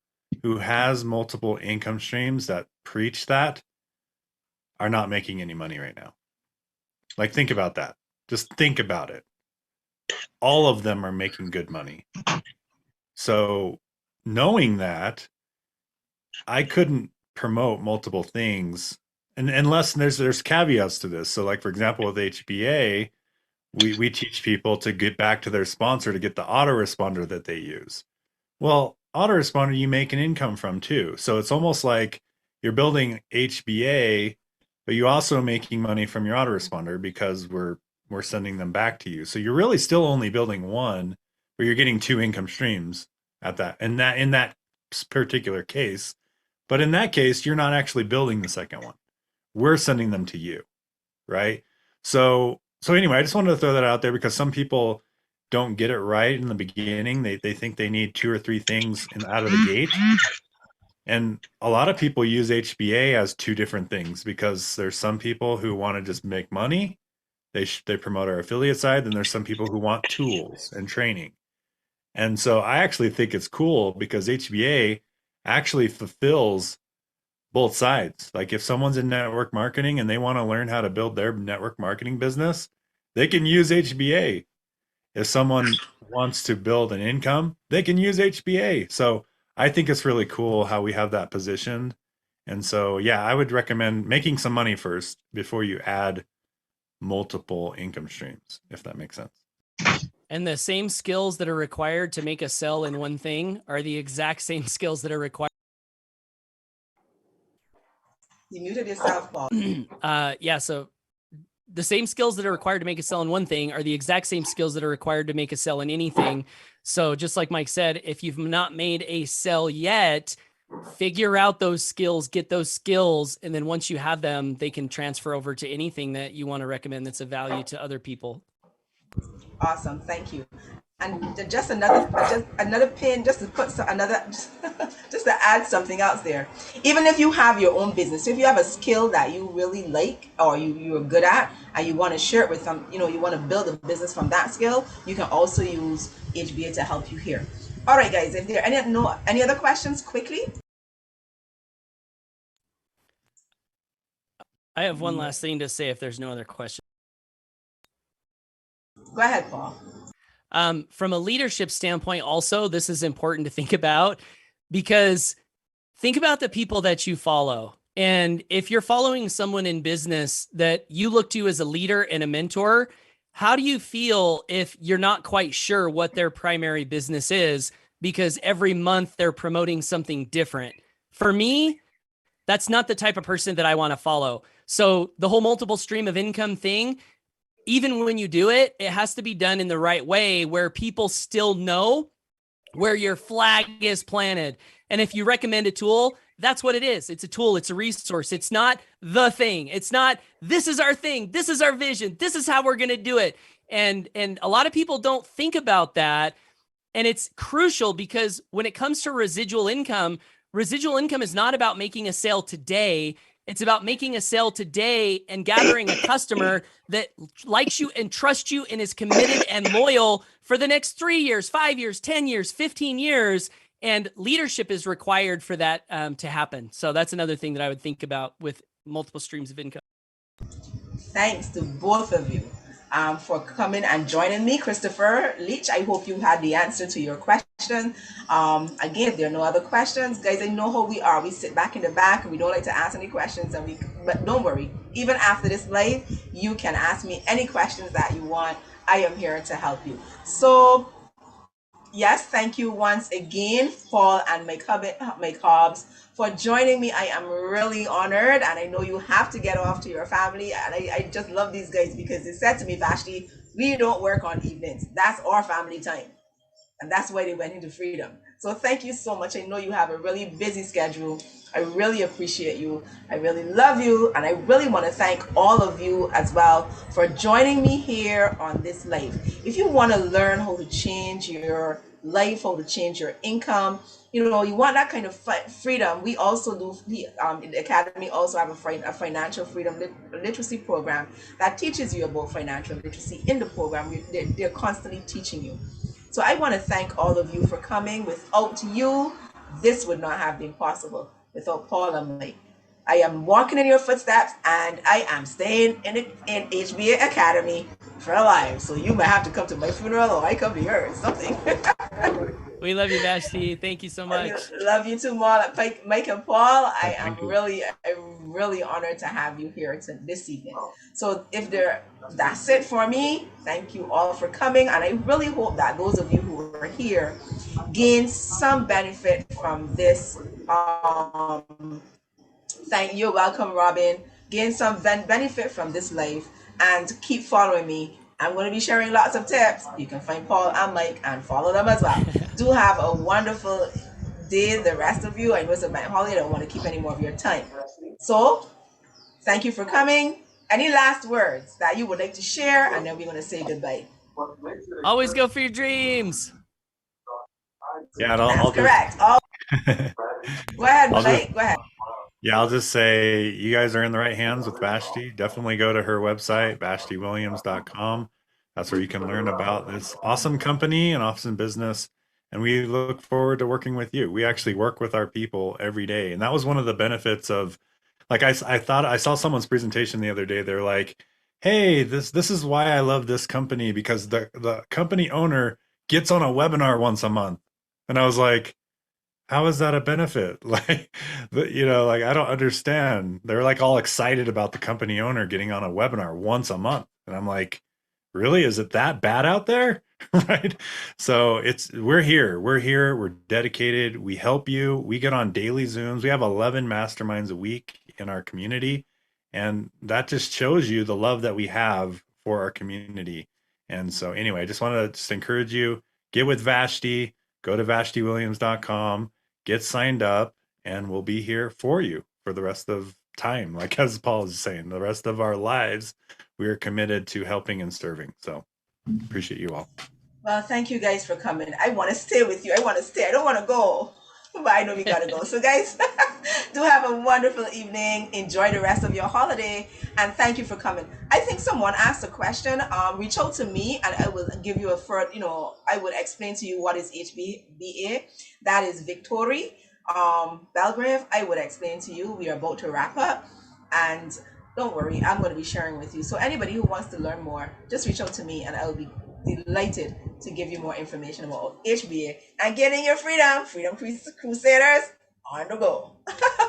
who has multiple income streams that preach that are not making any money right now? Like, think about that. Just think about it. All of them are making good money. So knowing that, I couldn't promote multiple things, and unless there's caveats to this. So like, for example, with HBA, we teach people to get back to their sponsor to get the autoresponder that they use. Well, autoresponder you make an income from too. So it's almost like you're building HBA, but you also making money from your autoresponder because we're sending them back to you. So you're really still only building one, but you're getting 2 income streams at that. And that in that particular case, but in that case, you're not actually building the second one. We're sending them to you, right? So anyway, I just wanted to throw that out there because some people don't get it right in the beginning. They think they need 2 or 3 things out of the gate. And a lot of people use HBA as 2 different things, because there's some people who want to just make money. They promote our affiliate side. Then there's some people who want tools and training. And so I actually think it's cool because HBA actually fulfills both sides. Like, if someone's in network marketing and they want to learn how to build their network marketing business, they can use HBA. If someone wants to build an income, they can use HBA. So I think it's really cool how we have that positioned. And so, yeah, I would recommend making some money first before you add multiple income streams, if that makes sense. And the same skills that are required to make a sell in one thing are the exact same skills that are required. You muted yourself, Paul. Yeah, so the same skills that are required to make a sell in one thing are the exact same skills that are required to make a sell in anything. So just like Mike said, if you've not made a sell yet, figure out those skills, get those skills, and then once you have them, they can transfer over to anything that you want to recommend that's of value to other people. Awesome, thank you. And just another pin, just to put another, just to add something else there. Even if you have your own business, if you have a skill that you really like or you're good at, and you want to share it with some, you want to build a business from that skill, you can also use HBA to help you here. All right, guys. If there are any other questions, quickly. I have one last thing to say if there's no other questions. Go ahead, Paul. From a leadership standpoint, also, this is important to think about, because think about the people that you follow. And if you're following someone in business that you look to as a leader and a mentor, how do you feel if you're not quite sure what their primary business is, because every month they're promoting something different? For me, that's not the type of person that I want to follow. So the whole multiple stream of income thing, even when you do it, it has to be done in the right way where people still know where your flag is planted. And if you recommend a tool, that's what it is. It's a tool. It's a resource. It's not the thing. It's not, this is our thing. This is our vision. This is how we're going to do it. And a lot of people don't think about that. And it's crucial, because when it comes to residual income is not about making a sale today. It's about making a sale today and gathering a customer that likes you and trusts you and is committed and loyal for the next 3 years, 5 years, 10 years, 15 years. And leadership is required for that to happen. So that's another thing that I would think about with multiple streams of income. Thanks to both of you for coming and joining me. Christopher Leach, I hope you had the answer to your question. Again, if there are no other questions, guys, I know how we are. We sit back in the back and we don't like to ask any questions, but don't worry. Even after this live, you can ask me any questions that you want. I am here to help you. So yes, thank you once again, Paul and Mike Hobbs, for joining me. I am really honored, and I know you have to get off to your family. And I just love these guys, because they said to me, Vashti, we don't work on evenings. That's our family time. And that's why they went into freedom. So thank you so much. I know you have a really busy schedule. I really appreciate you. I really love you. And I really want to thank all of you as well for joining me here on this live. If you want to learn how to change your life, how to change your income, you want that kind of freedom. We also do, the Academy also have a financial freedom literacy program that teaches you about financial literacy. In the program, they're constantly teaching you. So I want to thank all of you for coming. Without you, this would not have been possible. Without Paul and Mike, I am walking in your footsteps, and I am staying in HBA Academy for life. So you might have to come to my funeral, or I come to yours, something. We love you, Vashti. Thank you so much. Love you too, Mike and Paul. I am really honored to have you here this evening. So that's it for me. Thank you all for coming, and I really hope that those of you who are here gain some benefit from this. You're welcome, Robin. Gain some benefit from this life, and keep following me. I'm going to be sharing lots of tips. You can find Paul and Mike and follow them as well. Do have a wonderful day, the rest of you. I know it's a bank holiday. I don't want to keep any more of your time. So, thank you for coming. Any last words that you would like to share? And then we're going to say goodbye. Always go for your dreams. Yeah, that's correct. Go ahead, Mike. Go ahead. Yeah, I'll just say you guys are in the right hands with Vashti. Definitely go to her website, vashtiwilliams.com. That's where you can learn about this awesome company and awesome business. And we look forward to working with you. We actually work with our people every day. And that was one of the benefits of, like, I thought I saw someone's presentation the other day. They're like, hey, this is why I love this company, because the company owner gets on a webinar once a month. And I was like, how is that a benefit? Like, like I don't understand. They're like all excited about the company owner getting on a webinar once a month. And I'm like, really? Is it that bad out there? Right. So we're here. We're dedicated. We help you. We get on daily Zooms. We have 11 masterminds a week in our community. And that just shows you the love that we have for our community. And so anyway, I just want to just encourage you, get with Vashti, go to vashtiwilliams.com, get signed up, and we'll be here for you for the rest of time. Like as Paul is saying, the rest of our lives, we are committed to helping and serving. So appreciate you all. Well, thank you guys for coming. I want to stay with you. I want to stay. I don't want to go, but I know we got to go. So, guys, do have a wonderful evening. Enjoy the rest of your holiday. And thank you for coming. I think someone asked a question. Reach out to me and I will give you I would explain to you what is HBA. That is Victory. Belgrave, I would explain to you. We are about to wrap up. And don't worry, I'm going to be sharing with you. So anybody who wants to learn more, just reach out to me and I'll be delighted to give you more information about HBA and getting your Freedom Crusaders on the go.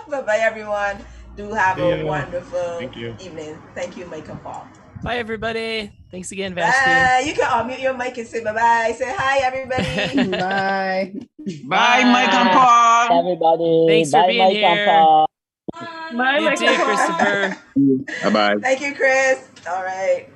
Bye-bye, everyone. Do have a wonderful evening. Thank you, Mike and Paul. Bye, everybody. Thanks again, Vashti. You can unmute your mic and say bye-bye. Say hi, everybody. Bye. Bye, Mike and Paul. Everybody. Thanks for being here. Bye, you too, Christopher. Bye-bye. Thank you, Chris. All right.